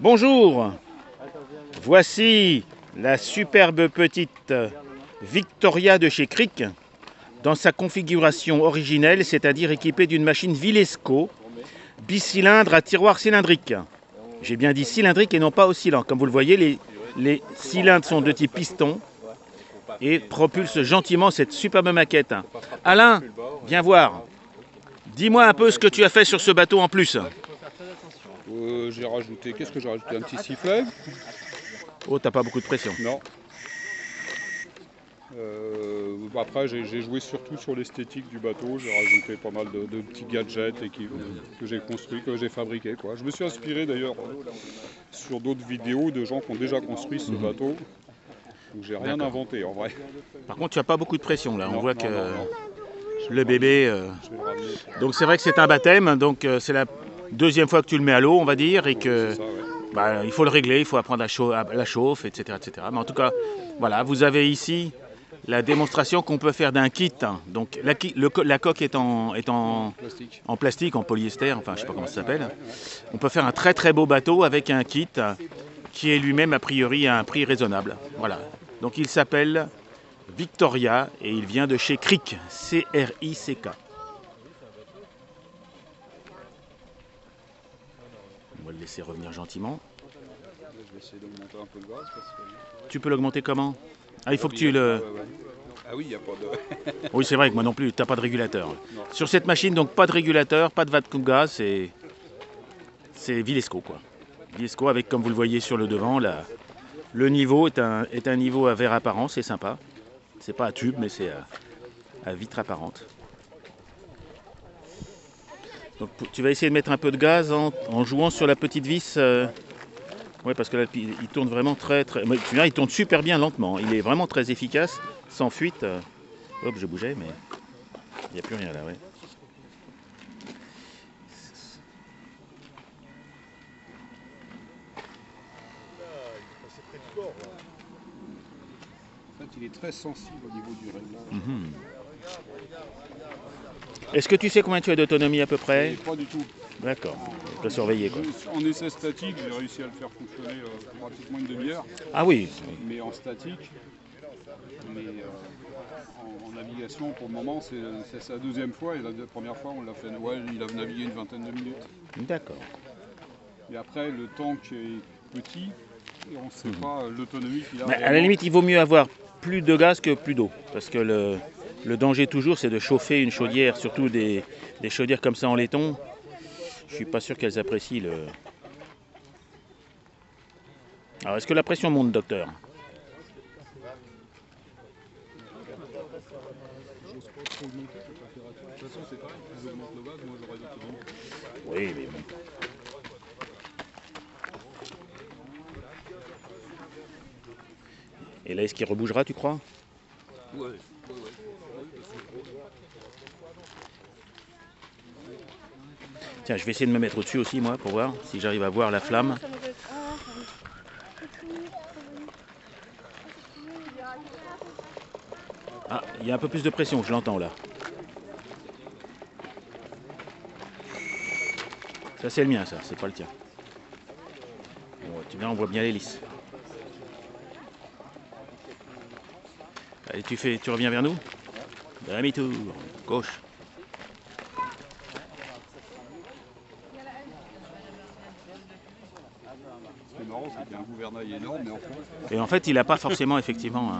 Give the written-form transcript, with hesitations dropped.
Bonjour, voici la superbe petite Victoria de chez Cric dans sa configuration originelle, c'est-à-dire équipée d'une machine Vilesco bicylindre à tiroir cylindrique. J'ai bien dit cylindrique et non pas oscillant. Comme vous le voyez, les cylindres sont de type piston et propulsent gentiment cette superbe maquette. Alain, viens voir. Dis-moi un peu ce que tu as fait sur ce bateau en plus. J'ai rajouté, qu'est-ce que j'ai rajouté? Un petit sifflet. Oh, t'as pas beaucoup de pression. Non. Après, j'ai joué surtout sur l'esthétique du bateau. J'ai rajouté pas mal de petits gadgets que j'ai construits, que j'ai fabriqués, quoi. Je me suis inspiré d'ailleurs sur d'autres vidéos de gens qui ont déjà construit ce bateau. Donc j'ai rien inventé en vrai. Par contre, tu n'as pas beaucoup de pression là. On voit que non. Le bébé. Donc c'est vrai que c'est un baptême. Donc c'est la deuxième fois que tu le mets à l'eau, on va dire, et que Ça, ouais. il faut le régler, il faut apprendre à la chauffe, etc., etc. Mais en tout cas, voilà, vous avez ici la démonstration qu'on peut faire d'un kit. Donc la coque est en plastique, en polyester, enfin je sais pas comment ça s'appelle. On peut faire un très très beau bateau avec un kit qui est lui-même a priori à un prix raisonnable. Voilà. Donc il s'appelle Victoria et il vient de chez Cric, C-R-I-C-K. On va le laisser revenir gentiment. Je vais essayer d'augmenter un peu le gaz. Tu peux l'augmenter comment? Ah, il faut que tu le... Ah oui, il n'y a pas de... Oui, c'est vrai que moi non plus, tu n'as pas de régulateur. Non. Sur cette machine, donc pas de régulateur, pas de vat de gaz, c'est Vilesco, quoi. Vilesco avec, comme vous le voyez sur le devant, le niveau est un niveau à verre apparent, c'est sympa. C'est pas à tube, mais c'est à vitre apparente. Donc tu vas essayer de mettre un peu de gaz en jouant sur la petite vis. Oui, parce que là, il tourne vraiment très... Tu vois, il tourne super bien lentement. Il est vraiment très efficace, sans fuite. Hop, je bougeais, mais il n'y a plus rien là, ouais. En fait, il est très sensible au niveau du réglage. Est-ce que tu sais combien tu as d'autonomie à peu près? Pas du tout. D'accord, on peut surveiller, quoi. En essai statique, j'ai réussi à le faire fonctionner pratiquement une demi-heure. Ah oui. Mais en statique, mais en navigation, pour le moment, c'est sa deuxième fois. Et la première fois, on l'a fait, ouais, il a navigué une vingtaine de minutes. D'accord. Et après, le tank est petit et on ne sait pas l'autonomie qu'il a. Mais à la limite, il vaut mieux avoir plus de gaz que plus d'eau. Parce que le danger toujours, c'est de chauffer une chaudière, surtout des chaudières comme ça en laiton. Je suis pas sûr qu'elles apprécient le... Alors, est-ce que la pression monte, docteur? Oui, mais bon. Et là, est-ce qu'il rebougera, tu crois? Ouais. Tiens, je vais essayer de me mettre au-dessus aussi, moi, pour voir si j'arrive à voir la flamme. Ah, il y a un peu plus de pression, je l'entends là. Ça, c'est le mien, ça, c'est pas le tien. Bon, tu vois, on voit bien l'hélice. Allez, tu reviens vers nous? Demi-tour, gauche. Ce qui est marrant, c'est qu'il y a un gouvernail énorme, mais en fait... Et en fait, il n'a pas forcément, effectivement...